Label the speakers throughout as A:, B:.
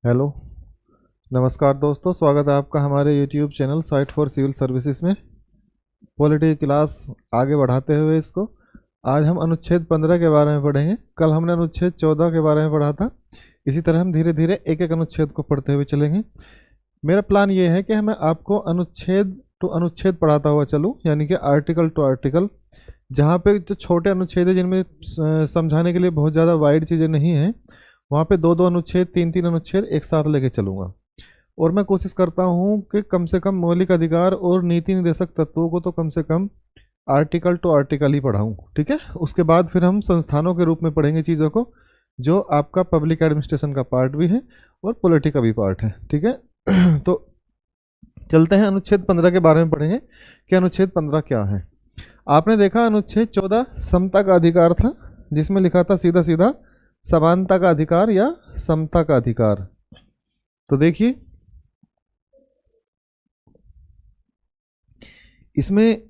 A: Hello, नमस्कार दोस्तों। स्वागत है आपका हमारे YouTube channel site for civil services में। पॉलिटी की क्लास आगे बढ़ाते हुए इसको आज हम अनुच्छेद 15 के बारे में पढ़ेंगे। कल हमने अनुच्छेद 14 के बारे में पढ़ा था। इसी तरह हम धीरे धीरे एक एक अनुच्छेद को पढ़ते हुए चलेंगे। मेरा प्लान ये है कि मैं आपको अनुच्छेद टू अनुच्छेद पढ़ाता हुआ चलूँ, यानी कि आर्टिकल टू आर्टिकल। जहाँ पे जो छोटे अनुच्छेद है जिनमें समझाने के लिए बहुत ज़्यादा वाइड चीज़ें नहीं हैं, वहाँ पे दो दो अनुच्छेद तीन तीन अनुच्छेद एक साथ लेके चलूँगा। और मैं कोशिश करता हूँ कि कम से कम मौलिक अधिकार और नीति निर्देशक तत्वों को तो कम से कम आर्टिकल टू आर्टिकल ही पढ़ाऊँ, ठीक है। उसके बाद फिर हम संस्थानों के रूप में पढ़ेंगे चीज़ों को, जो आपका पब्लिक एडमिनिस्ट्रेशन का पार्ट भी है और पॉलिटी का भी पार्ट है, ठीक है। तो चलते हैं, अनुच्छेद 15 के बारे में पढ़ेंगे कि अनुच्छेद 15 क्या है। आपने देखा अनुच्छेद 14 समता का अधिकार था, जिसमें लिखा था सीधा सीधा समानता का अधिकार या समता का अधिकार। तो देखिए इसमें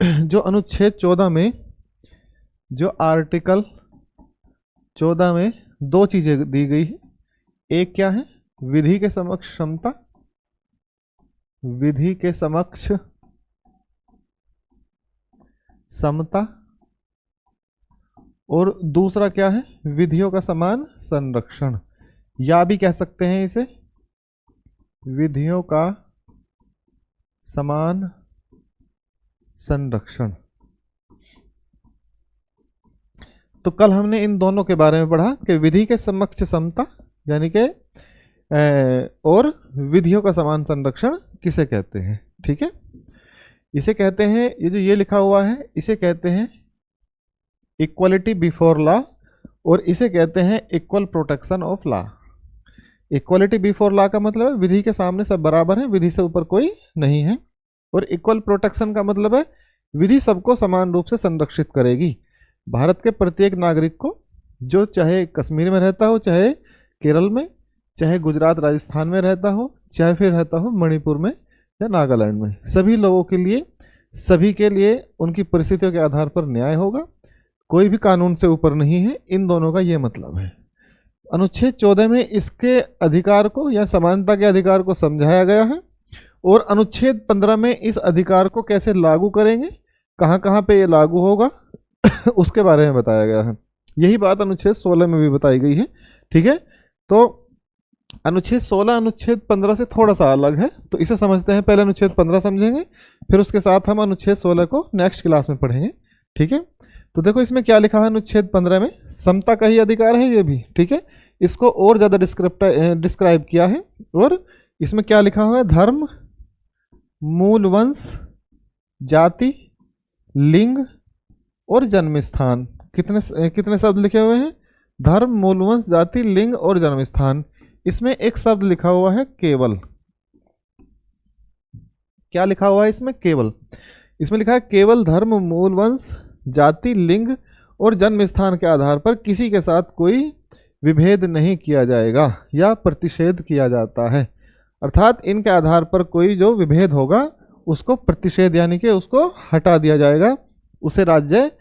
A: जो अनुच्छेद 14 में, जो आर्टिकल 14 में दो चीजें दी गई है। एक क्या है? विधि के समक्ष समता, विधि के समक्ष समता, और दूसरा क्या है? विधियों का समान संरक्षण, या भी कह सकते हैं इसे विधियों का समान संरक्षण। तो कल हमने इन दोनों के बारे में पढ़ा कि विधि के समक्ष समता यानी कि और विधियों का समान संरक्षण किसे कहते हैं, ठीक है। इसे कहते हैं, ये जो ये लिखा हुआ है इसे कहते हैं इक्वलिटी बिफोर लॉ, और इसे कहते हैं equal protection of law. Equality before law का मतलब है विधि के सामने सब बराबर हैं, विधि से ऊपर कोई नहीं है। और इक्वल प्रोटेक्शन का मतलब है विधि सबको समान रूप से संरक्षित करेगी। भारत के प्रत्येक नागरिक को, जो चाहे कश्मीर में रहता हो, चाहे केरल में, चाहे गुजरात राजस्थान में रहता हो, चाहे फिर रहता हो मणिपुर में या नागालैंड में, सभी लोगों के लिए, सभी के लिए उनकी परिस्थितियों के आधार पर न्याय होगा। कोई भी कानून से ऊपर नहीं है। इन दोनों का ये मतलब है। अनुच्छेद 14 में इसके अधिकार को या समानता के अधिकार को समझाया गया है, और अनुच्छेद 15 में इस अधिकार को कैसे लागू करेंगे, कहाँ कहाँ पे ये लागू होगा उसके बारे में बताया गया है। यही बात अनुच्छेद 16 में भी बताई गई है, ठीक है। तो अनुच्छेद 16 अनुच्छेद 15 से थोड़ा सा अलग है, तो इसे समझते हैं। पहले अनुच्छेद 15 समझेंगे, फिर उसके साथ हम अनुच्छेद 16 को नेक्स्ट क्लास में पढ़ेंगे, ठीक है। तो देखो इसमें क्या लिखा है अनुच्छेद 15 में, समता का ही अधिकार है ये भी, ठीक है। इसको और ज़्यादा डिस्क्राइब किया है। और इसमें क्या लिखा हुआ है? धर्म, मूल वंश, जाति, लिंग और जन्म स्थान। कितने शब्द लिखे हुए हैं? धर्म, मूल वंश, जाति, लिंग और जन्म स्थान। इसमें एक शब्द लिखा हुआ है केवल। क्या लिखा हुआ है इसमें? केवल। इसमें लिखा है केवल धर्म, मूल वंश, जाति, लिंग और जन्म स्थान के आधार पर किसी के साथ कोई विभेद नहीं किया जाएगा या प्रतिषेध किया जाता है। अर्थात इनके आधार पर कोई जो विभेद होगा उसको प्रतिषेध यानी कि उसको हटा दिया जाएगा, उसे राज्य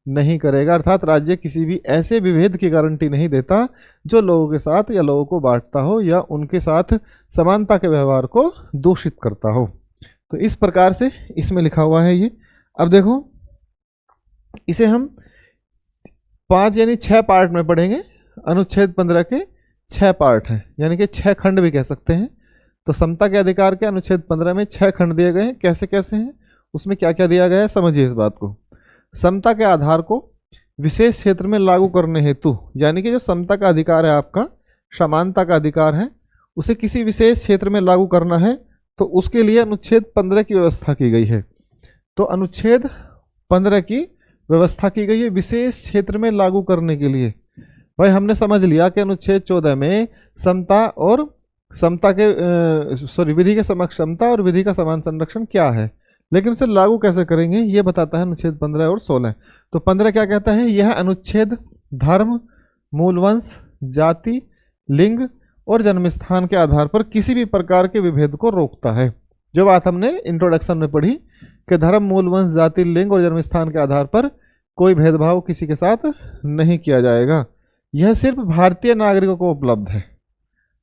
A: नहीं करेगा। अर्थात राज्य किसी भी ऐसे विभेद की गारंटी नहीं देता जो लोगों के साथ या लोगों को बांटता हो या उनके साथ समानता के व्यवहार को दूषित करता हो। तो इस प्रकार से इसमें लिखा हुआ है ये। अब देखो इसे हम 5 यानी 6 पार्ट में पढ़ेंगे। अनुच्छेद 15 के 6 पार्ट हैं, यानी कि 6 खंड भी कह सकते हैं। तो समता के अधिकार के अनुच्छेद 15 में 6 खंड दिए गए हैं। कैसे कैसे हैं, उसमें क्या क्या दिया गया है, समझिए इस बात को। समता के आधार को विशेष क्षेत्र में लागू करने हेतु, यानी कि जो समता का अधिकार है आपका, समानता का अधिकार है, उसे किसी विशेष क्षेत्र में लागू करना है, तो उसके लिए अनुच्छेद 15 की व्यवस्था की गई है। तो अनुच्छेद 15 की व्यवस्था की गई है विशेष क्षेत्र में लागू करने के लिए। भाई हमने समझ लिया कि अनुच्छेद 14 में समता और समता के विधि के समक्ष समता और विधि का समान संरक्षण क्या है, लेकिन उसे लागू कैसे करेंगे ये बताता है अनुच्छेद 15 और 16। तो 15 क्या कहता है? यह अनुच्छेद धर्म, मूल वंश, जाति, लिंग और जन्म स्थान के आधार पर किसी भी प्रकार के विभेद को रोकता है। जो बात हमने इंट्रोडक्शन में पढ़ी कि धर्म, मूल वंश, जाति, लिंग और जन्म स्थान के आधार पर कोई भेदभाव किसी के साथ नहीं किया जाएगा। यह सिर्फ भारतीय नागरिकों को उपलब्ध है,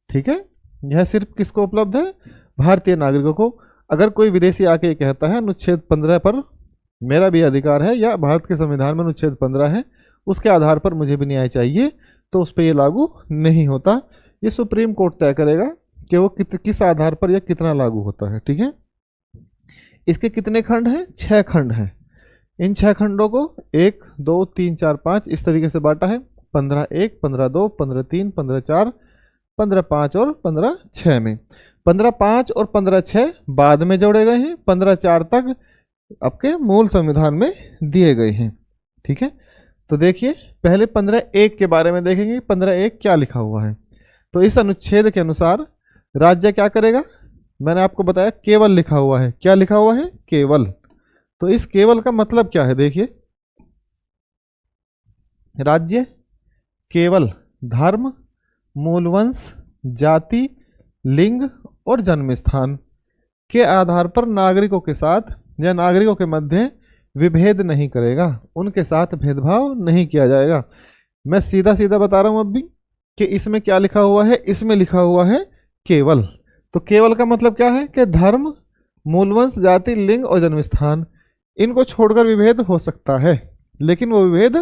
A: ठीक है। यह सिर्फ किसको उपलब्ध है? भारतीय नागरिकों को। अगर कोई विदेशी आके ये कहता है अनुच्छेद 15 पर मेरा भी अधिकार है या भारत के संविधान में अनुच्छेद 15 है उसके आधार पर मुझे भी न्याय चाहिए, तो उस पर यह लागू नहीं होता। ये सुप्रीम कोर्ट तय करेगा कि वो किस आधार पर या कितना लागू होता है। ठीक है, इसके कितने खंड हैं? 6 खंड हैं। इन 6 खंडों को 1, 2, 3, 4, 5 इस तरीके से बांटा है। 15(1), 15(2), 15(3), 15(4), 15(5) और 15(6) में। 15(5) और 15(6) बाद में जोड़े गए हैं, 15(4) तक आपके मूल संविधान में दिए गए हैं। ठीक है, तो देखिए पहले 15(1) के बारे में देखेंगे। 15(1) क्या लिखा हुआ है? तो इस अनुच्छेद के अनुसार राज्य क्या करेगा? मैंने आपको बताया केवल लिखा हुआ है। क्या लिखा हुआ है? केवल। तो इस केवल का मतलब क्या है? देखिए, राज्य केवल धर्म, मूलवंश, जाति, लिंग और जन्म स्थान के आधार पर नागरिकों के साथ या नागरिकों के मध्य विभेद नहीं करेगा, उनके साथ भेदभाव नहीं किया जाएगा। मैं सीधा सीधा बता रहा हूं अब भी कि इसमें क्या लिखा हुआ है? इसमें लिखा हुआ है केवल। तो केवल का मतलब क्या है? कि धर्म, मूलवंश, जाति, लिंग और जन्म स्थान इनको छोड़कर विभेद हो सकता है, लेकिन वो विभेद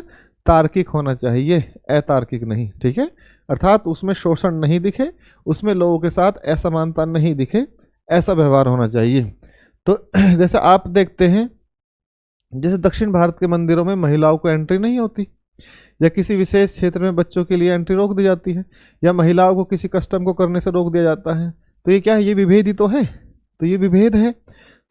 A: तार्किक होना चाहिए, अतार्किक नहीं। ठीक है, अर्थात उसमें शोषण नहीं दिखे, उसमें लोगों के साथ असमानता नहीं दिखे, ऐसा व्यवहार होना चाहिए। तो जैसे आप देखते हैं, जैसे दक्षिण भारत के मंदिरों में महिलाओं को एंट्री नहीं होती, या किसी विशेष क्षेत्र में बच्चों के लिए एंट्री रोक दी जाती है, या महिलाओं को किसी कस्टम को करने से रोक दिया जाता है। तो ये क्या है? ये विभेद ही तो है। तो ये विभेद है।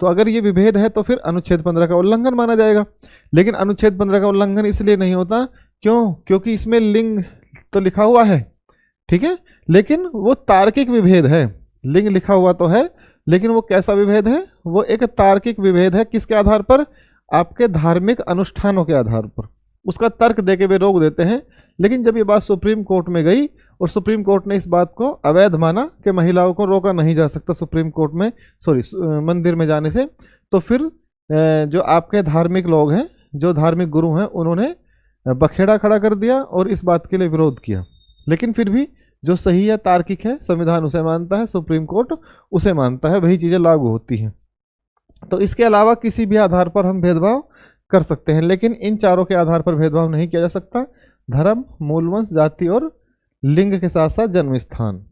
A: तो अगर ये विभेद है तो फिर अनुच्छेद 15 का उल्लंघन माना जाएगा। लेकिन अनुच्छेद 15 का उल्लंघन इसलिए नहीं होता, क्यों? क्योंकि इसमें लिंग तो लिखा हुआ है। ठीक है, लेकिन वो तार्किक विभेद है। लिंग लिखा हुआ तो है, लेकिन वो कैसा विभेद है? वो एक तार्किक विभेद है। किसके आधार पर? आपके धार्मिक अनुष्ठानों के आधार पर। उसका तर्क देके वे रोक देते हैं। लेकिन जब ये बात सुप्रीम कोर्ट में गई और सुप्रीम कोर्ट ने इस बात को अवैध माना कि महिलाओं को रोका नहीं जा सकता सुप्रीम कोर्ट में मंदिर में जाने से, तो फिर जो आपके धार्मिक लोग हैं, जो धार्मिक गुरु हैं, उन्होंने बखेड़ा खड़ा कर दिया और इस बात के लिए विरोध किया। लेकिन फिर भी जो सही है, तार्किक है, संविधान उसे मानता है, सुप्रीम कोर्ट उसे मानता है, वही चीज़ें लागू होती हैं। तो इसके अलावा किसी भी आधार पर हम भेदभाव कर सकते हैं, लेकिन इन चारों के आधार पर भेदभाव नहीं किया जा सकता। धर्म, मूलवंश, जाति और लिंग के साथ साथ जन्म स्थान।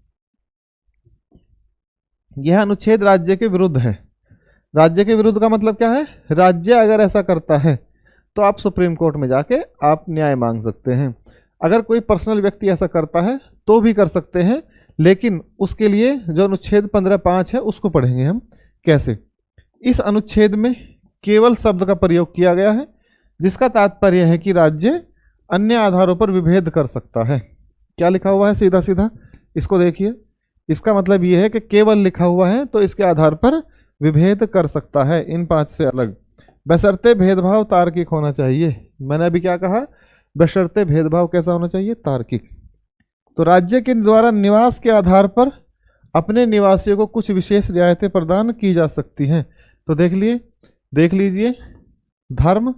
A: यह अनुच्छेद राज्य के विरुद्ध है। राज्य के विरुद्ध का मतलब क्या है? राज्य अगर ऐसा करता है तो आप सुप्रीम कोर्ट में जाके आप न्याय मांग सकते हैं। अगर कोई पर्सनल व्यक्ति ऐसा करता है तो भी कर सकते हैं, लेकिन उसके लिए जो अनुच्छेद 15(5) है उसको पढ़ेंगे हम। कैसे? इस अनुच्छेद में केवल शब्द का प्रयोग किया गया है, जिसका तात्पर्य है कि राज्य अन्य आधारों पर विभेद कर सकता है। क्या लिखा हुआ है? सीधा सीधा इसको देखिए। इसका मतलब यह है कि केवल लिखा हुआ है तो इसके आधार पर विभेद कर सकता है इन 5 से अलग, बशर्ते भेदभाव तार्किक होना चाहिए। मैंने अभी क्या कहा? बशर्ते भेदभाव कैसा होना चाहिए? तार्किक। तो राज्य के द्वारा निवास के आधार पर अपने निवासियों को कुछ विशेष रियायतें प्रदान की जा सकती हैं। तो देख लीजिए, धर्म,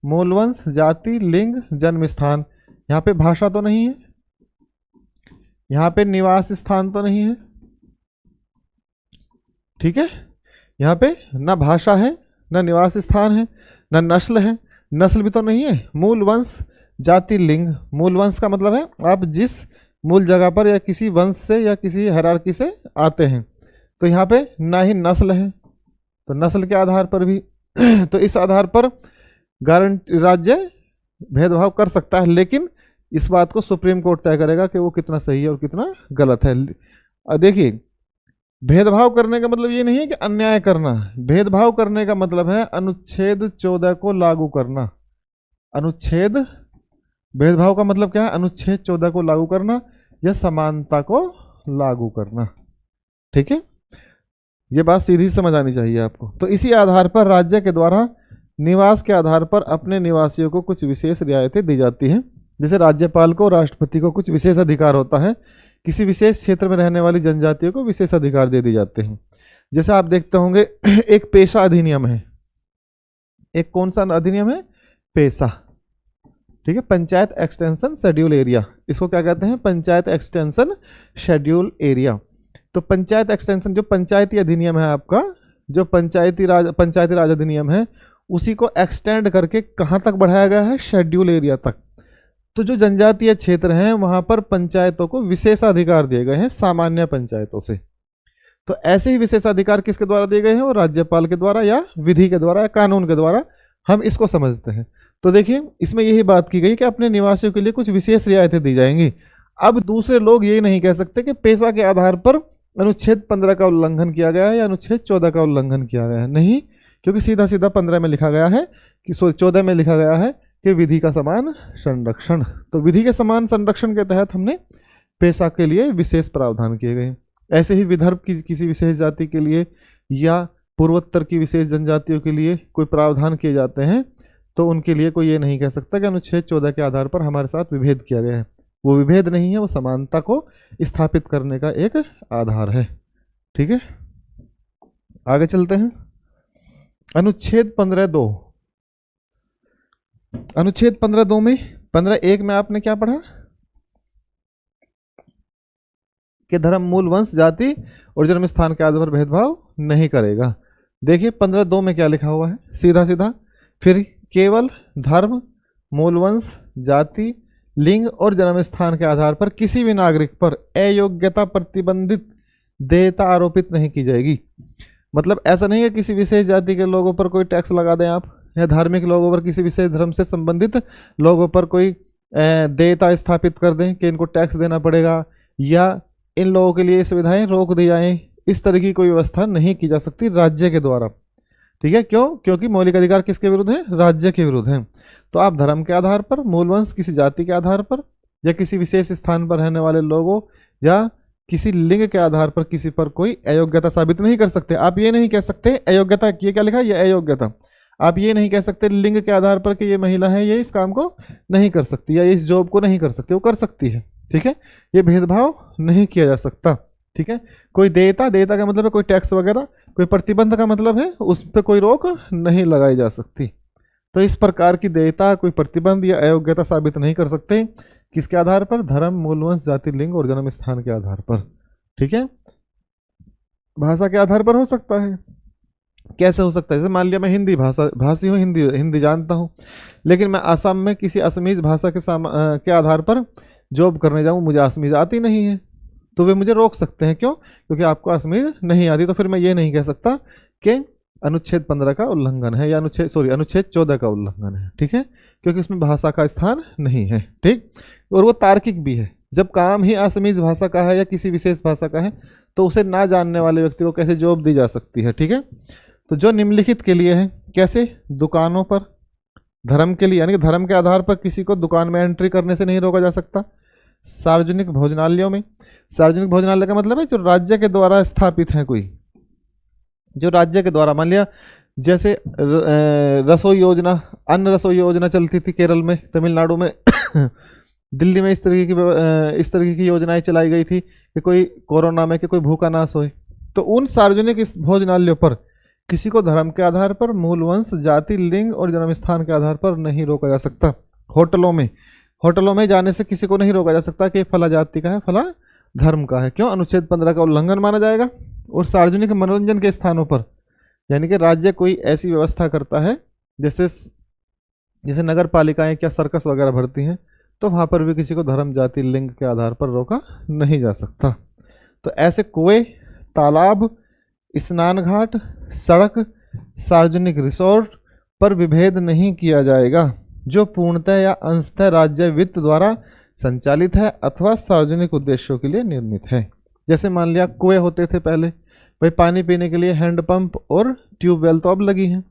A: मूलवंश, जाति, लिंग, जन्म स्थान। यहाँ पे भाषा तो नहीं है, यहाँ पे निवास स्थान तो नहीं है। ठीक है, यहाँ पे ना भाषा है, ना निवास स्थान है, ना नस्ल है। नस्ल भी तो नहीं है। मूल वंश, जाति, लिंग। मूल वंश का मतलब है आप जिस मूल जगह पर या किसी वंश से या किसी हायरार्की से आते हैं। तो यहाँ पे ना ही नस्ल है, तो नस्ल के आधार पर भी तो इस आधार पर राज्य भेदभाव कर सकता है, लेकिन इस बात को सुप्रीम कोर्ट तय करेगा कि वो कितना सही है और कितना गलत है। देखिए, भेदभाव करने का मतलब ये नहीं है कि अन्याय करना। भेदभाव करने का मतलब है अनुच्छेद 14 को लागू करना। अनुच्छेद भेदभाव का मतलब क्या है? अनुच्छेद 14 को लागू करना या समानता को लागू करना। ठीक है, ये बात सीधी समझ आनी चाहिए आपको। तो इसी आधार पर राज्य के द्वारा निवास के आधार पर अपने निवासियों को कुछ विशेष रियायतें दी जाती हैं। जैसे राज्यपाल को, राष्ट्रपति को कुछ विशेष अधिकार होता है, किसी विशेष क्षेत्र में रहने वाली जनजातियों को विशेष अधिकार दे दिए जाते हैं। जैसे आप देखते होंगे एक पेशा अधिनियम है। एक कौन सा अधिनियम है? पेशा। ठीक है, पंचायत एक्सटेंशन शेड्यूल एरिया। इसको क्या कहते हैं? Panchayat extension schedule area. तो पंचायत एक्सटेंशन, जो पंचायती अधिनियम है आपका, जो पंचायती राज अधिनियम है, उसी को एक्सटेंड करके कहाँ तक बढ़ाया गया है? शेड्यूल एरिया तक। तो जो जनजातीय क्षेत्र हैं वहां पर पंचायतों को विशेषाधिकार दिए गए हैं सामान्य पंचायतों से। तो ऐसे ही विशेषाधिकार किसके द्वारा दिए गए हैं? वो राज्यपाल के द्वारा या विधि के द्वारा या कानून के द्वारा हम इसको समझते हैं। तो देखिए इसमें यही बात की गई कि अपने निवासियों के लिए कुछ विशेष रियायतें दी जाएंगी। अब दूसरे लोग ये नहीं कह सकते कि पेशा के आधार पर अनुच्छेद 15 का उल्लंघन किया गया है या अनुच्छेद 14 का उल्लंघन किया गया है, नहीं, क्योंकि सीधा सीधा 15 में लिखा गया है कि 14 में लिखा गया है कि विधि का समान संरक्षण। तो विधि के समान संरक्षण के तहत हमने पेशा के लिए विशेष प्रावधान किए गए। ऐसे ही विदर्भ की किसी विशेष जाति के लिए या पूर्वोत्तर की विशेष जनजातियों के लिए कोई प्रावधान किए जाते हैं, तो उनके लिए कोई ये नहीं कह सकता कि अनुच्छेद 14 के आधार पर हमारे साथ विभेद किया गया है। वो विभेद नहीं है, वो समानता को स्थापित करने का एक आधार है। ठीक है, आगे चलते हैं। अनुच्छेद 15(2). अनुच्छेद 15(2) में 15(1) में आपने क्या पढ़ा कि धर्म, मूल, वंश, जाति और जन्म स्थान के आधार पर भेदभाव नहीं करेगा। देखिए 15(2) में क्या लिखा हुआ है, सीधा सीधा, फिर केवल धर्म, मूल, वंश, जाति, लिंग और जन्म स्थान के आधार पर किसी भी नागरिक पर अयोग्यता प्रतिबंधित देयता आरोपित नहीं की जाएगी। मतलब ऐसा नहीं है किसी विशेष जाति के लोगों पर कोई टैक्स लगा दें आप, या धार्मिक लोगों पर, किसी विशेष धर्म से संबंधित लोगों पर कोई देयता स्थापित कर दें कि इनको टैक्स देना पड़ेगा, या इन लोगों के लिए सुविधाएं रोक दी जाएं। इस तरह की कोई व्यवस्था नहीं की जा सकती राज्य के द्वारा। ठीक है, क्यों? क्योंकि मौलिक अधिकार किसके विरुद्ध है? राज्य के विरुद्ध है। तो आप धर्म के आधार पर, मूल, वंश, किसी जाति के आधार पर, या किसी विशेष स्थान पर रहने वाले लोगों या किसी लिंग के आधार पर किसी पर कोई अयोग्यता साबित नहीं कर सकते। आप ये नहीं कह सकते अयोग्यता, ये क्या लिखा है? ये अयोग्यता। आप ये नहीं कह सकते लिंग के आधार पर कि ये महिला है, ये इस काम को नहीं कर सकती या इस जॉब को नहीं कर सकती, वो कर सकती है। ठीक है, ये भेदभाव नहीं किया जा सकता। ठीक है, कोई देयता का मतलब है कोई टैक्स वगैरह, कोई प्रतिबंध का मतलब है उस पर कोई रोक नहीं लगाई जा सकती। तो इस प्रकार की देयता, कोई प्रतिबंध या अयोग्यता साबित नहीं कर सकते। किसके आधार पर? धर्म, मूल, वंश, जाति, लिंग और जन्म स्थान के आधार पर। ठीक है, भाषा के आधार पर हो सकता है। कैसे हो सकता है? जैसे मान लिया मैं हिंदी भाषी हूँ, हिंदी जानता हूँ, लेकिन मैं असम में किसी असमीज भाषा के आधार पर जॉब करने जाऊँ, मुझे असमीज आती नहीं है, तो वे मुझे रोक सकते हैं। क्यों? क्योंकि आपको असमीज नहीं आती। तो फिर मैं ये नहीं कह सकता कि अनुच्छेद 15 का उल्लंघन है या अनुच्छेद 14 का उल्लंघन है। ठीक है, क्योंकि उसमें भाषा का स्थान नहीं है। ठीक, और वो तार्किक भी है। जब काम ही असमीज भाषा का है या किसी विशेष भाषा का है, तो उसे ना जानने वाले व्यक्ति को कैसे जॉब दी जा सकती है? ठीक है, तो जो निम्नलिखित के लिए है, कैसे? दुकानों पर, धर्म के लिए, यानी कि धर्म के आधार पर किसी को दुकान में एंट्री करने से नहीं रोका जा सकता। सार्वजनिक भोजनालयों में, सार्वजनिक भोजनालय का मतलब है जो राज्य के द्वारा स्थापित है, कोई जो राज्य के द्वारा, मान लिया जैसे रसोई योजना, अन्न रसोई योजना चलती थी केरल में, तमिलनाडु में दिल्ली में इस तरीके की योजनाएं चलाई गई थी कि कोई कोरोना में कि कोई भूखा ना सोए। तो उन सार्वजनिक इस भोजनालयों पर किसी को धर्म के आधार पर, मूल, वंश, जाति, लिंग और जन्म स्थान के आधार पर नहीं रोका जा सकता। होटलों में जाने से किसी को नहीं रोका जा सकता कि फला जाति का है, फला धर्म का है। क्यों? अनुच्छेद 15 का उल्लंघन माना जाएगा। और सार्वजनिक मनोरंजन के स्थानों पर, यानी कि राज्य कोई ऐसी व्यवस्था करता है जैसे नगर पालिकाएं क्या सर्कस वगैरह भरती हैं, तो वहाँ पर भी किसी को धर्म, जाति, लिंग के आधार पर रोका नहीं जा सकता। तो ऐसे कुएं, तालाब, स्नान घाट, सड़क, सार्वजनिक रिसोर्ट पर विभेद नहीं किया जाएगा जो पूर्णतः या अंशतः राज्य वित्त द्वारा संचालित है अथवा सार्वजनिक उद्देश्यों के लिए निर्मित है। जैसे मान लिया कुएं होते थे पहले, भाई पानी पीने के लिए हैंडपंप और ट्यूबवेल तो अब लगी हैं।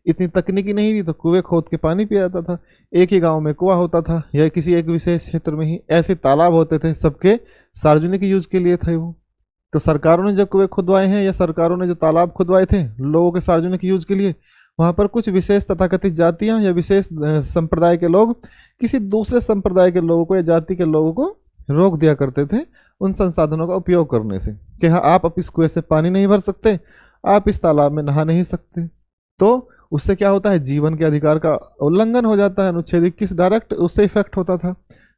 A: इतनी तकनीकी नहीं थी तो कुएं खोद के पानी पिया जाता था। एक ही गांव में कुआं होता था या किसी एक विशेष क्षेत्र में ही ऐसे तालाब होते थे, सबके सार्वजनिक यूज के लिए थे वो। तो सरकारों ने जो कुएं खुदवाए हैं या सरकारों ने जो तालाब खुदवाए थे लोगों के सार्वजनिक यूज के लिए, वहाँ पर कुछ विशेष तथाकथित जातियाँ या विशेष संप्रदाय के लोग किसी दूसरे संप्रदाय के लोगों को या जाति के लोगों को रोक दिया करते थे उन संसाधनों का उपयोग करने से, कि हाँ आप इस कुएं से पानी नहीं भर सकते, आप इस तालाब में नहा नहीं सकते। तो उससे क्या होता है? जीवन के अधिकार का उल्लंघन हो जाता है। अनुच्छेद 21 डायरेक्ट उससे इफेक्ट होता था,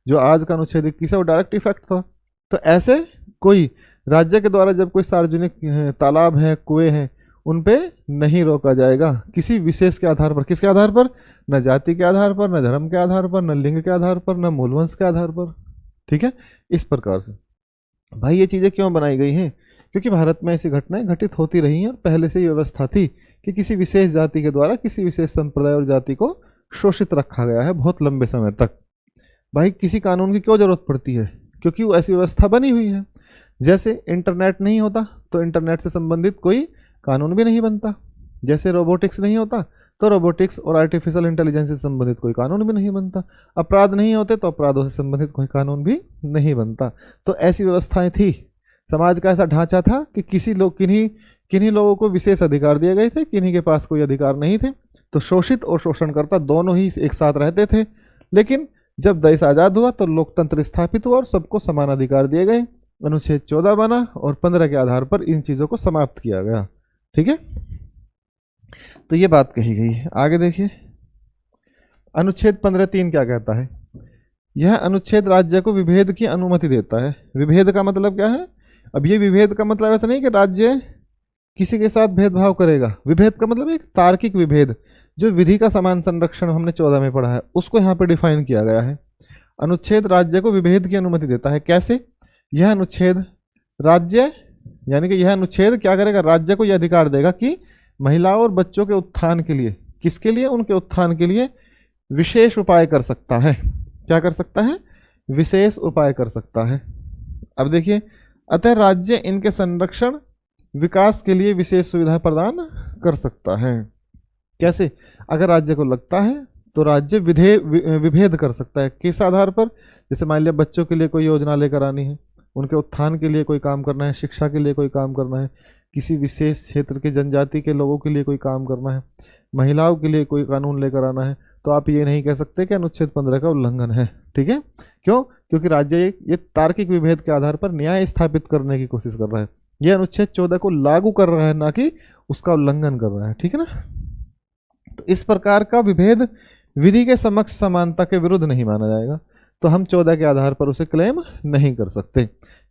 A: जो आज का अनुच्छेद 21 है वो डायरेक्ट इफेक्ट था। तो ऐसे कोई राज्य के द्वारा जब कोई सार्वजनिक तालाब है, कुएं हैं, उन पे नहीं रोका जाएगा किसी विशेष के आधार पर। किसके आधार पर? न जाति के आधार पर, न धर्म के आधार पर, न लिंग के आधार पर, न मूलवंश के आधार पर। ठीक है, इस प्रकार से भाई ये चीज़ें क्यों बनाई गई हैं? क्योंकि भारत में ऐसी घटनाएं घटित होती रही हैं और पहले से ही व्यवस्था थी कि किसी विशेष जाति के द्वारा किसी विशेष संप्रदाय और जाति को शोषित रखा गया है बहुत लंबे समय तक। भाई किसी कानून की क्यों जरूरत पड़ती है? क्योंकि वो ऐसी व्यवस्था बनी हुई है। जैसे इंटरनेट नहीं होता तो इंटरनेट से संबंधित कोई कानून भी नहीं बनता। जैसे रोबोटिक्स नहीं होता तो रोबोटिक्स और आर्टिफिशियल इंटेलिजेंस से संबंधित कोई कानून भी नहीं बनता। अपराध नहीं होते तो अपराधों से संबंधित कोई कानून भी नहीं बनता। तो ऐसी व्यवस्थाएं थी। समाज का ऐसा ढांचा था कि किन्हीं लोगों को विशेष अधिकार दिए गए थे, किन्हीं के पास कोई अधिकार नहीं थे। तो शोषित और शोषणकर्ता दोनों ही एक साथ रहते थे। लेकिन जब देश आज़ाद हुआ तो लोकतंत्र स्थापित हुआ और सबको समान अधिकार दिए गए। अनुच्छेद 14 बना और 15 के आधार पर इन चीज़ों को समाप्त किया गया। ठीक है, तो ये बात कही गई है। आगे देखिए, अनुच्छेद 15(3) क्या कहता है? यह अनुच्छेद राज्य को विभेद की अनुमति देता है। विभेद का मतलब क्या है? अब ये विभेद का मतलब ऐसा नहीं कि राज्य किसी के साथ भेदभाव करेगा। विभेद का मतलब एक तार्किक विभेद, जो विधि का समान संरक्षण हमने 14 में पढ़ा है, उसको यहाँ पे डिफाइन किया गया है। अनुच्छेद राज्य को विभेद की अनुमति देता है। कैसे? यह अनुच्छेद राज्य यानी कि यह अनुच्छेद क्या करेगा? राज्य को यह अधिकार देगा कि महिलाओं और बच्चों के उत्थान के लिए, किसके लिए? उनके उत्थान के लिए विशेष उपाय कर सकता है। क्या कर सकता है? विशेष उपाय कर सकता है। अब देखिए, अतः राज्य इनके संरक्षण विकास के लिए विशेष सुविधा प्रदान कर सकता है। कैसे? अगर राज्य को लगता है तो राज्य विभेद कर सकता है। किस आधार पर? जैसे मान लिया बच्चों के लिए कोई योजना लेकर आनी है, उनके उत्थान के लिए कोई काम करना है, शिक्षा के लिए कोई काम करना है, किसी विशेष क्षेत्र के जनजाति के लोगों के लिए कोई काम करना है, महिलाओं के लिए कोई कानून लेकर आना है, तो आप ये नहीं कह सकते कि अनुच्छेद 15 का उल्लंघन है। ठीक है, क्यों? क्योंकि राज्य ये तार्किक विभेद के आधार पर न्याय स्थापित करने की कोशिश कर रहा है। यह अनुच्छेद 14 को लागू कर रहा है, ना कि उसका उल्लंघन कर रहा है। ठीक है ना? तो इस प्रकार का विभेद विधि के समक्ष समानता के विरुद्ध नहीं माना जाएगा। तो हम 14 के आधार पर उसे क्लेम नहीं कर सकते।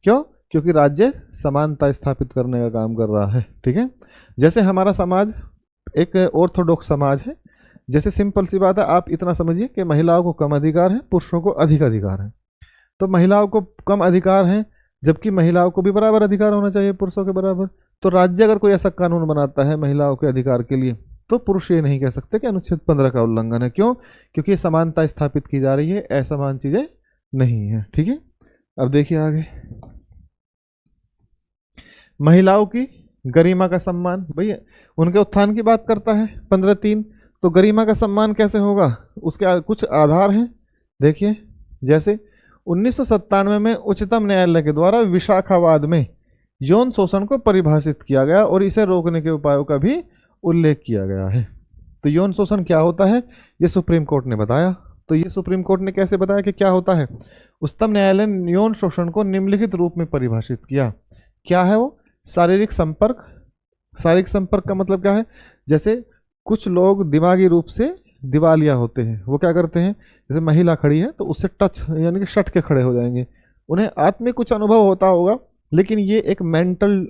A: क्यों? क्योंकि राज्य समानता स्थापित करने का काम कर रहा है। ठीक है, जैसे हमारा समाज एक ऑर्थोडॉक्स समाज है। जैसे सिंपल सी बात है, आप इतना समझिए कि महिलाओं को कम अधिकार है, पुरुषों को अधिक अधिकार है। तो महिलाओं को कम अधिकार है, जबकि महिलाओं को भी बराबर अधिकार होना चाहिए पुरुषों के बराबर। तो राज्य अगर कोई ऐसा कानून बनाता है महिलाओं के अधिकार के लिए, तो पुरुष ये नहीं कह सकते कि अनुच्छेद 15 का उल्लंघन है। क्यों? क्योंकि समानता स्थापित की जा रही है, असमान चीजें नहीं है। ठीक है, अब देखिए आगे, महिलाओं की गरिमा का सम्मान। भैया उनके उत्थान की बात करता है 15(3). तो गरिमा का सम्मान कैसे होगा? उसके कुछ आधार हैं। देखिए, जैसे 1997 में उच्चतम न्यायालय के द्वारा विशाखावाद में यौन शोषण को परिभाषित किया गया और इसे रोकने के उपायों का भी उल्लेख किया गया है। तो यौन शोषण क्या होता है, ये सुप्रीम कोर्ट ने बताया। तो ये सुप्रीम कोर्ट ने कैसे बताया कि क्या होता है? उच्चतम न्यायालय ने यौन शोषण को निम्नलिखित रूप में परिभाषित किया। क्या है वो? शारीरिक संपर्क। शारीरिक संपर्क का मतलब क्या है? जैसे कुछ लोग दिमागी रूप से दिवालिया होते हैं, वो क्या करते हैं? जैसे महिला खड़ी है तो उससे टच यानी कि सट के खड़े हो जाएंगे। उन्हें आत्मिक कुछ अनुभव होता होगा, लेकिन ये एक मेंटल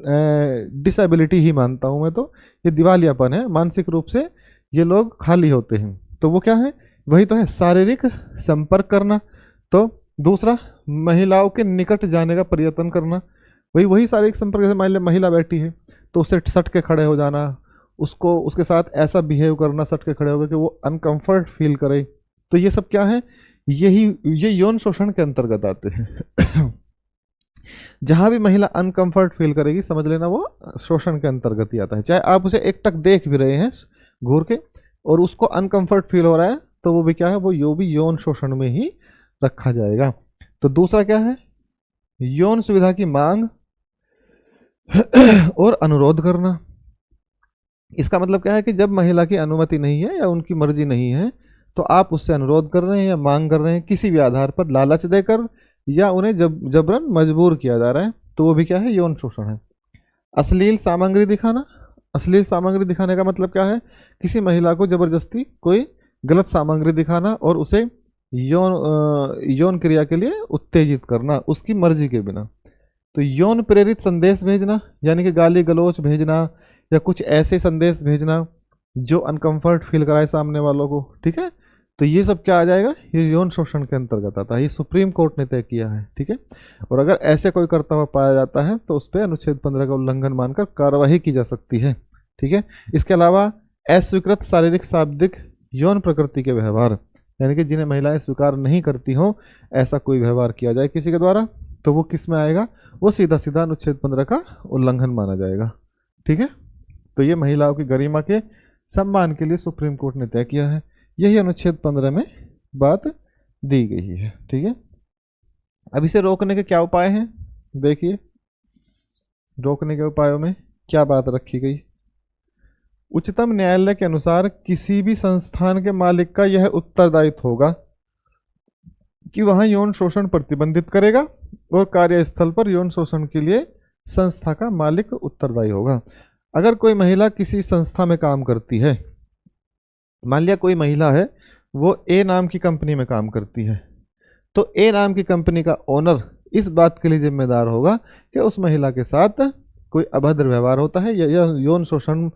A: डिसेबिलिटी ही मानता हूँ मैं। तो ये दिवालियापन है, मानसिक रूप से ये लोग खाली होते हैं। तो वो क्या है? वही तो है शारीरिक संपर्क करना। तो दूसरा, महिलाओं के निकट जाने का प्रयत्न करना, वही शारीरिक संपर्क। जैसे मान लिया महिला बैठी है तो उससे सट के खड़े हो जाना, उसको उसके साथ ऐसा बिहेव करना सट के खड़े होकर कि वो अनकंफर्ट फील करे। तो ये सब क्या है? ये यौन शोषण के अंतर्गत आते हैं। जहां भी महिला अनकंफर्ट फील करेगी, समझ लेना वो शोषण के अंतर्गत ही आता है। चाहे आप उसे एक टक देख भी रहे हैं घूर के और उसको अनकंफर्ट फील हो रहा है, तो वो भी क्या है? वो भी यौन शोषण में ही रखा जाएगा। तो दूसरा क्या है? यौन सुविधा की मांग और अनुरोध करना। इसका मतलब क्या है कि जब महिला की अनुमति नहीं है या उनकी मर्जी नहीं है, तो आप उससे अनुरोध कर रहे हैं या मांग कर रहे हैं किसी भी आधार पर, लालच देकर या उन्हें जबरन मजबूर किया जा रहा है, तो वो भी क्या है? यौन शोषण है। अश्लील सामग्री दिखाना। अश्लील सामग्री दिखाने का मतलब क्या है? किसी महिला को जबरदस्ती कोई गलत सामग्री दिखाना और उसे यौन क्रिया के लिए उत्तेजित करना उसकी मर्जी के बिना। तो यौन प्रेरित संदेश भेजना यानी कि गाली गलौच भेजना या कुछ ऐसे संदेश भेजना जो अनकंफर्ट फील कराए सामने वालों को, ठीक है, तो ये सब क्या आ जाएगा, ये यौन शोषण के अंतर्गत आता है। ये सुप्रीम कोर्ट ने तय किया है, ठीक है। और अगर ऐसे कोई करता हुआ पाया जाता है तो उस पर अनुच्छेद 15 का उल्लंघन मानकर कार्रवाई की जा सकती है, ठीक है। इसके अलावा अस्वीकृत शारीरिक शाब्दिक यौन प्रकृति के व्यवहार यानी कि जिन्हें महिलाएं स्वीकार नहीं करती हों ऐसा कोई व्यवहार किया जाए किसी के द्वारा, तो वो किस में आएगा, वो सीधा सीधा अनुच्छेद 15 का उल्लंघन माना जाएगा, ठीक है। तो ये महिलाओं की गरिमा के सम्मान के लिए सुप्रीम कोर्ट ने तय किया है। यही अनुच्छेद 15 में बात दी गई है, ठीक है। अब इसे रोकने के क्या उपाय हैं, देखिए रोकने के उपायों में क्या बात रखी गई। उच्चतम न्यायालय के अनुसार किसी भी संस्थान के मालिक का यह उत्तरदायित्व होगा कि वहां यौन शोषण प्रतिबंधित करेगा और कार्यस्थल पर यौन शोषण के लिए संस्था का मालिक उत्तरदायी होगा। अगर कोई महिला किसी संस्था में काम करती है, मान लिया कोई महिला है वो ए नाम की कंपनी में काम करती है, तो ए नाम की कंपनी का ओनर इस बात के लिए जिम्मेदार होगा कि उस महिला के साथ कोई अभद्र व्यवहार होता है या यौन शोषण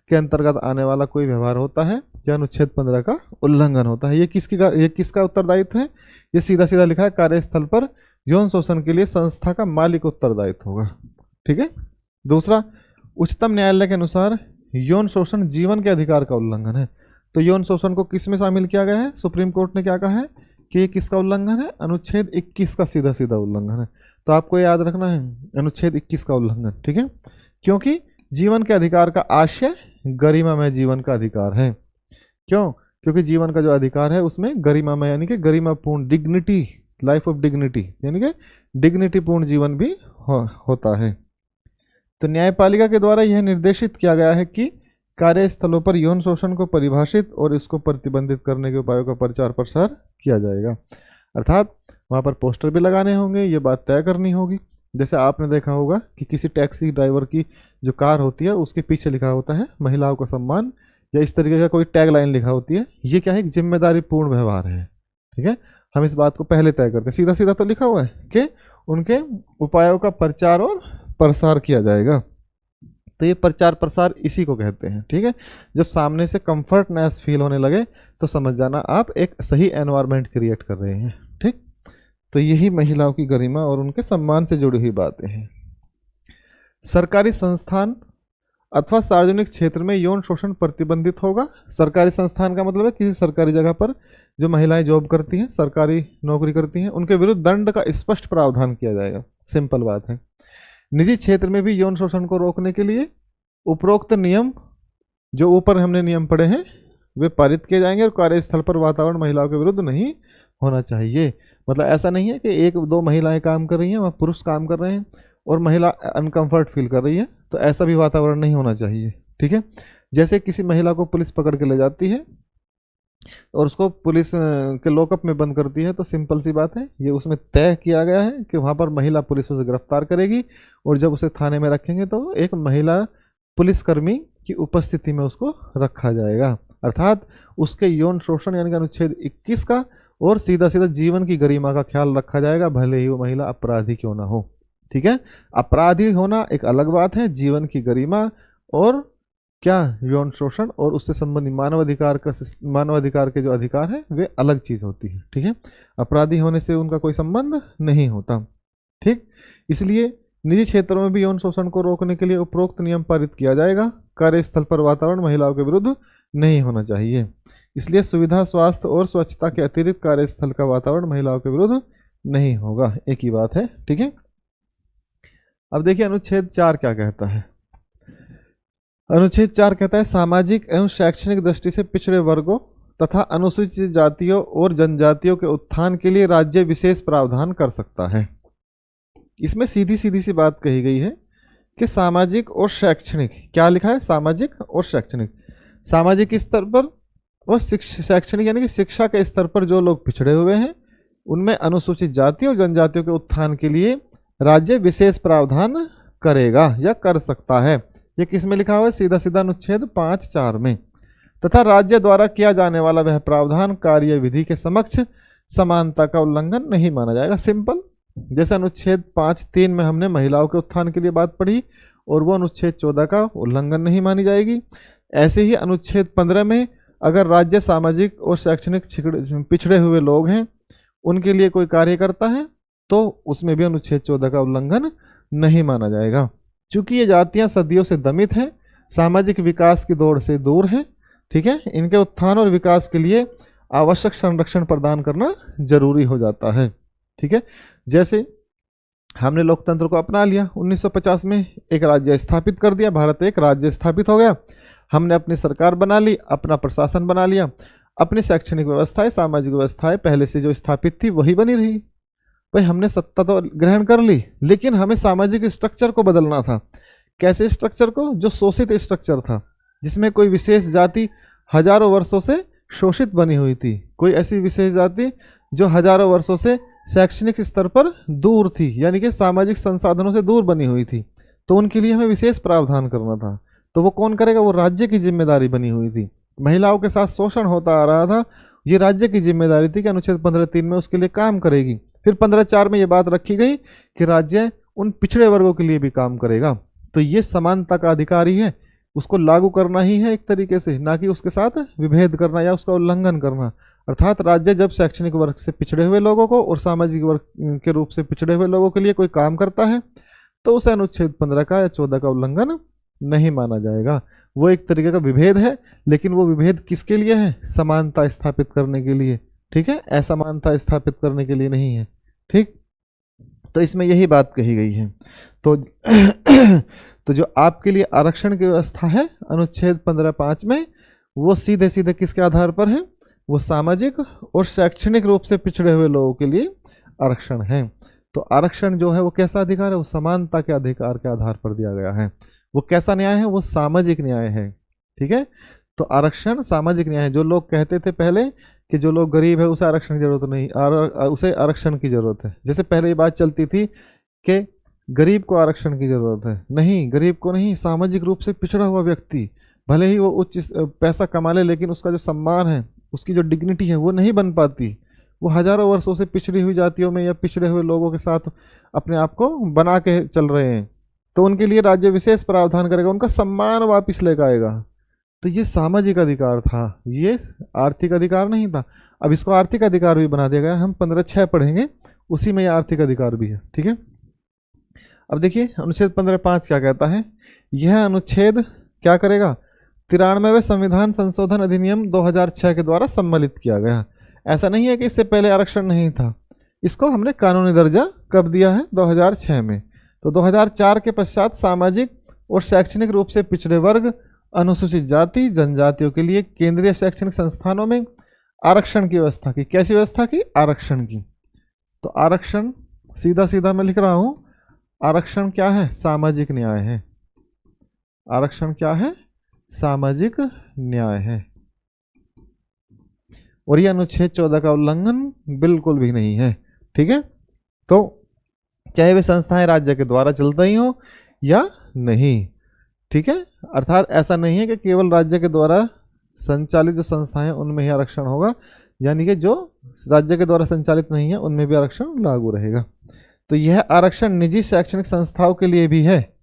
A: के अंतर्गत आने वाला कोई व्यवहार होता है या अनुच्छेद 15 का उल्लंघन होता है। ये किसका उत्तरदायित्व है, ये सीधा सीधा लिखा है कार्यस्थल पर यौन शोषण के लिए संस्था का मालिक उत्तरदायित्व होगा, ठीक है। दूसरा, उच्चतम न्यायालय के अनुसार यौन शोषण जीवन के अधिकार का उल्लंघन है। तो यौन शोषण को किस में शामिल किया गया है, सुप्रीम कोर्ट ने क्या कहा है कि ये किसका उल्लंघन है, अनुच्छेद 21 का सीधा सीधा उल्लंघन है। तो आपको याद रखना है अनुच्छेद 21 का उल्लंघन, ठीक है, क्योंकि जीवन के अधिकार का आशय गरिमामय जीवन का अधिकार है। क्यों, क्योंकि जीवन का जो अधिकार है उसमें गरिमामय यानी कि गरिमापूर्ण डिग्निटी, लाइफ ऑफ डिग्निटी यानी कि डिग्निटी पूर्ण जीवन भी होता है। तो न्यायपालिका के द्वारा यह निर्देशित किया गया है कि कार्यस्थलों पर यौन शोषण को परिभाषित और इसको प्रतिबंधित करने के उपायों का प्रचार प्रसार किया जाएगा। अर्थात वहाँ पर पोस्टर भी लगाने होंगे, ये बात तय करनी होगी। जैसे आपने देखा होगा कि किसी टैक्सी ड्राइवर की जो कार होती है उसके पीछे लिखा होता है महिलाओं का सम्मान, या इस तरीके का कोई टैग लाइन लिखा होती है। ये क्या है, एक जिम्मेदारी पूर्ण व्यवहार है, ठीक है। हम इस बात को पहले तय करते हैं, सीधा सीधा तो लिखा हुआ है कि उनके उपायों का प्रचार और प्रसार किया जाएगा। तो ये प्रचार प्रसार इसी को कहते हैं, ठीक है। जब सामने से कंफर्टनेस फील होने लगे तो समझ जाना आप एक सही एनवायरनमेंट क्रिएट कर रहे हैं, ठीक। तो यही महिलाओं की गरिमा और उनके सम्मान से जुड़ी हुई बातें हैं। सरकारी संस्थान अथवा सार्वजनिक क्षेत्र में यौन शोषण प्रतिबंधित होगा। सरकारी संस्थान का मतलब है किसी सरकारी जगह पर जो महिलाएं जॉब करती हैं, सरकारी नौकरी करती हैं, उनके विरुद्ध दंड का स्पष्ट प्रावधान किया जाएगा, सिंपल बात है। निजी क्षेत्र में भी यौन शोषण को रोकने के लिए उपरोक्त नियम जो ऊपर हमने नियम पढ़े हैं वे पारित किए जाएंगे और कार्यस्थल पर वातावरण महिलाओं के विरुद्ध नहीं होना चाहिए। मतलब ऐसा नहीं है कि एक दो महिलाएं काम कर रही हैं, वहाँ पुरुष काम कर रहे हैं और महिला अनकंफर्ट फील कर रही है, तो ऐसा भी वातावरण नहीं होना चाहिए, ठीक है। जैसे किसी महिला को पुलिस पकड़ के ले जाती है और उसको पुलिस के लॉकअप में बंद करती है, तो सिंपल सी बात है ये उसमें तय किया गया है कि वहाँ पर महिला पुलिस उसे गिरफ्तार करेगी और जब उसे थाने में रखेंगे तो एक महिला पुलिसकर्मी की उपस्थिति में उसको रखा जाएगा। अर्थात उसके यौन शोषण यानी कि अनुच्छेद 21 का और सीधा सीधा जीवन की गरिमा का ख्याल रखा जाएगा, भले ही वो महिला अपराधी क्यों ना हो, ठीक है। अपराधी होना एक अलग बात है, जीवन की गरिमा और क्या यौन शोषण और उससे संबंधित मानवाधिकार के जो अधिकार है वे अलग चीज होती है, ठीक है। अपराधी होने से उनका कोई संबंध नहीं होता, ठीक। इसलिए निजी क्षेत्रों में भी यौन शोषण को रोकने के लिए उपरोक्त नियम पारित किया जाएगा। कार्यस्थल पर वातावरण महिलाओं के विरुद्ध नहीं होना चाहिए, इसलिए सुविधा, स्वास्थ्य और स्वच्छता के अतिरिक्त कार्यस्थल का वातावरण महिलाओं के विरुद्ध नहीं होगा, एक ही बात है, ठीक है। अब देखिए अनुच्छेद 4 क्या कहता है। अनुच्छेद 4 कहता है सामाजिक एवं शैक्षणिक दृष्टि से पिछड़े वर्गों तथा अनुसूचित जातियों और जनजातियों के उत्थान के लिए राज्य विशेष प्रावधान कर सकता है। इसमें सीधी सी बात कही गई है कि सामाजिक और शैक्षणिक, क्या लिखा है, सामाजिक और शैक्षणिक, सामाजिक स्तर पर और शैक्षणिक यानी कि शिक्षा के स्तर पर जो लोग पिछड़े हुए हैं उनमें अनुसूचित जाति और जनजातियों के उत्थान के लिए राज्य विशेष प्रावधान करेगा या कर सकता है। ये किस में लिखा हुआ है, सीधा सीधा अनुच्छेद 5(4) में। तथा राज्य द्वारा किया जाने वाला वह प्रावधान कार्य विधि के समक्ष समानता का उल्लंघन नहीं माना जाएगा। सिंपल, जैसे अनुच्छेद 5(3) में हमने महिलाओं के उत्थान के लिए बात पढ़ी और वो अनुच्छेद 14 का उल्लंघन नहीं मानी जाएगी। ऐसे ही अनुच्छेद 15 में अगर राज्य सामाजिक और शैक्षणिक पिछड़े हुए लोग हैं उनके लिए कोई कार्य करता है तो उसमें भी अनुच्छेद 14 का उल्लंघन नहीं माना जाएगा। चूंकि ये जातियां सदियों से दमित हैं, सामाजिक विकास की दौड़ से दूर है, ठीक है, इनके उत्थान और विकास के लिए आवश्यक संरक्षण प्रदान करना जरूरी हो जाता है। ठीक है, जैसे हमने लोकतंत्र को अपना लिया, 1950 में एक राज्य स्थापित कर दिया, भारत एक राज्य स्थापित हो गया, हमने अपनी सरकार बना ली, अपना प्रशासन बना लिया, अपनी शैक्षणिक व्यवस्थाएं, सामाजिक व्यवस्थाएं पहले से जो स्थापित थी वही बनी रही। भाई हमने सत्ता तो ग्रहण कर ली, लेकिन हमें सामाजिक स्ट्रक्चर को बदलना था। कैसे स्ट्रक्चर को? जो शोषित स्ट्रक्चर था, जिसमें कोई विशेष जाति हजारों वर्षों से शोषित बनी हुई थी, कोई ऐसी विशेष जाति जो हजारों वर्षों से शैक्षणिक स्तर पर दूर थी, यानी कि सामाजिक संसाधनों से दूर बनी हुई थी, तो उनके लिए हमें विशेष प्रावधान करना था। तो वो कौन करेगा? वो राज्य की जिम्मेदारी बनी हुई थी। महिलाओं के साथ शोषण होता आ रहा था, ये राज्य की जिम्मेदारी थी कि अनुच्छेद 15(3) में उसके लिए काम करेगी। फिर 15(4) में ये बात रखी गई कि राज्य उन पिछड़े वर्गों के लिए भी काम करेगा। तो ये समानता का अधिकार ही है, उसको लागू करना ही है एक तरीके से, ना कि उसके साथ विभेद करना या उसका उल्लंघन करना। अर्थात राज्य जब शैक्षणिक वर्ग से पिछड़े हुए लोगों को और सामाजिक वर्ग के रूप से पिछड़े हुए लोगों के लिए कोई काम करता है तो उसे अनुच्छेद 15 का या 14 का उल्लंघन नहीं माना जाएगा। वो एक तरीके का विभेद है, लेकिन वो विभेद किसके लिए है? समानता स्थापित करने के लिए, ठीक है, असमानता स्थापित करने के लिए नहीं है। ठीक, तो इसमें यही बात कही गई है। तो जो आपके लिए आरक्षण की व्यवस्था है अनुच्छेद 15(5) में, वो सीधे सीधे किसके आधार पर है? वो सामाजिक और शैक्षणिक रूप से पिछड़े हुए लोगों के लिए आरक्षण है। तो आरक्षण जो है वो कैसा अधिकार है? वो समानता के अधिकार के आधार पर दिया गया है। वो कैसा न्याय है? वो सामाजिक न्याय है। ठीक है, तो आरक्षण सामाजिक न्याय है। जो लोग कहते थे पहले कि जो लोग गरीब है उसे आरक्षण की जरूरत नहीं, उसे आरक्षण की जरूरत है, जैसे पहले ये बात चलती थी कि गरीब को आरक्षण की जरूरत है, नहीं, गरीब को नहीं, सामाजिक रूप से पिछड़ा हुआ व्यक्ति भले ही वो उच्च पैसा कमा ले, लेकिन उसका जो सम्मान है, उसकी जो डिग्निटी है वो नहीं बन पाती। वो हजारों वर्षों से पिछड़ी हुई जातियों में या पिछड़े हुए लोगों के साथ अपने आप को बना के चल रहे हैं, तो उनके लिए राज्य विशेष प्रावधान करेगा, उनका सम्मान वापिस लेकर आएगा। तो ये सामाजिक अधिकार था, ये आर्थिक अधिकार नहीं था। अब इसको आर्थिक अधिकार भी बना दिया गया। हम 15(6) पढ़ेंगे, उसी में ये आर्थिक अधिकार भी है। ठीक है, अब देखिए अनुच्छेद 15(5) क्या कहता है। यह अनुच्छेद क्या करेगा? 93वें संविधान संशोधन अधिनियम 2006 के द्वारा सम्मिलित किया गया। ऐसा नहीं है कि इससे पहले आरक्षण नहीं था, इसको हमने कानूनी दर्जा कब दिया है? 2006 में। तो 2004 के पश्चात सामाजिक और शैक्षणिक रूप से पिछड़े वर्ग, अनुसूचित जाति, जनजातियों के लिए केंद्रीय शैक्षणिक संस्थानों में आरक्षण की व्यवस्था की। कैसी व्यवस्था की? आरक्षण की। तो आरक्षण सीधा सीधा मैं लिख रहा हूं, आरक्षण क्या है? सामाजिक न्याय है। आरक्षण क्या है? सामाजिक न्याय है। और यह अनुच्छेद 14 का उल्लंघन बिल्कुल भी नहीं है। ठीक है, तो चाहे वे संस्थाएं राज्य के द्वारा चलती ही हो या नहीं। ठीक है, अर्थात ऐसा नहीं है कि केवल राज्य के द्वारा संचालित जो संस्थाएं हैं उनमें ही आरक्षण होगा, यानी कि जो राज्य के द्वारा संचालित नहीं है उनमें भी आरक्षण लागू रहेगा। तो यह आरक्षण निजी शैक्षणिक संस्थाओं के लिए भी है,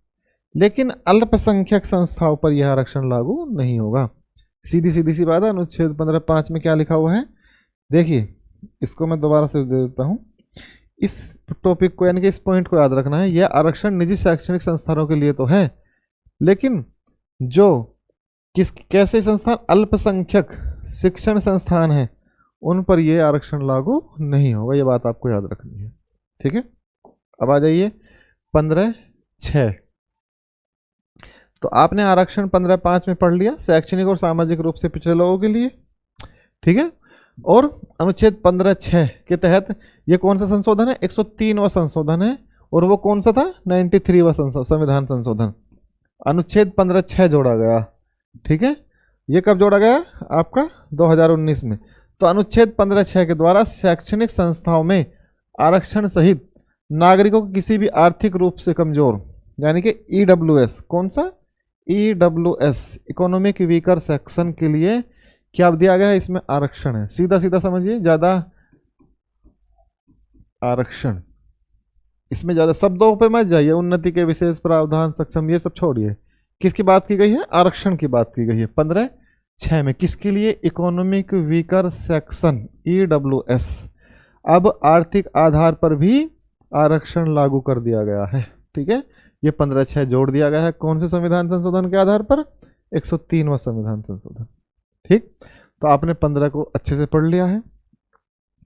A: लेकिन अल्पसंख्यक संस्थाओं पर यह आरक्षण लागू नहीं होगा। सीधी सीधी सी बात है। अनुच्छेद 15(5) में क्या लिखा हुआ है? देखिए, इसको मैं दोबारा से दे देता हूं। इस टॉपिक को, यानी कि इस पॉइंट को याद रखना है। यह आरक्षण निजी शैक्षणिक संस्थानों के लिए तो है, लेकिन जो कैसे संस्थान अल्पसंख्यक शिक्षण संस्थान है उन पर यह आरक्षण लागू नहीं होगा। यह बात आपको याद रखनी है। ठीक है, अब आ जाइए 15(6). तो आपने आरक्षण 15(5) में पढ़ लिया, शैक्षणिक और सामाजिक रूप से पिछड़े लोगों के लिए। ठीक है, और अनुच्छेद 15(6) के तहत ये कौन सा संशोधन है? 103वां संशोधन है। और वो कौन सा था? 93वां संविधान संशोधन। अनुच्छेद 15(6) जोड़ा गया। ठीक है, ये कब जोड़ा गया? आपका 2019 में। तो अनुच्छेद 15(6) के द्वारा शैक्षणिक संस्थाओं में आरक्षण सहित नागरिकों को किसी भी आर्थिक रूप से कमजोर, यानी कि EWS, कौन सा? EWS, इकोनॉमिक वीकर सेक्शन के लिए क्या दिया गया है? इसमें आरक्षण है। सीधा सीधा समझिए, ज्यादा आरक्षण इसमें ज़्यादा शब्दों पे मत जाइए, उन्नति के विशेष प्रावधान सक्षम ये सब छोड़िए। किसकी बात की गई है? आरक्षण की बात की गई है 15(6) में। किसके लिए? Economic weaker section EWS। अब आर्थिक आधार पर भी आरक्षण लागू कर दिया गया है, ठीक है। ये 15(6) जोड़ दिया गया है कौन से संविधान संशोधन के आधार पर? 103वां संविधान संशोधन, ठीक। तो आपने 15 को अच्छे से पढ़ लिया है,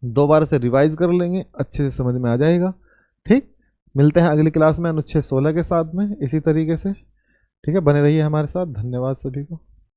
A: दोबारा से रिवाइज कर लेंगे, अच्छे से समझ में आ जाएगा, ठीक। मिलते हैं अगली क्लास में अनुच्छेद 16 के साथ में इसी तरीके से, ठीक है। बने रहिए हमारे साथ। धन्यवाद सभी को।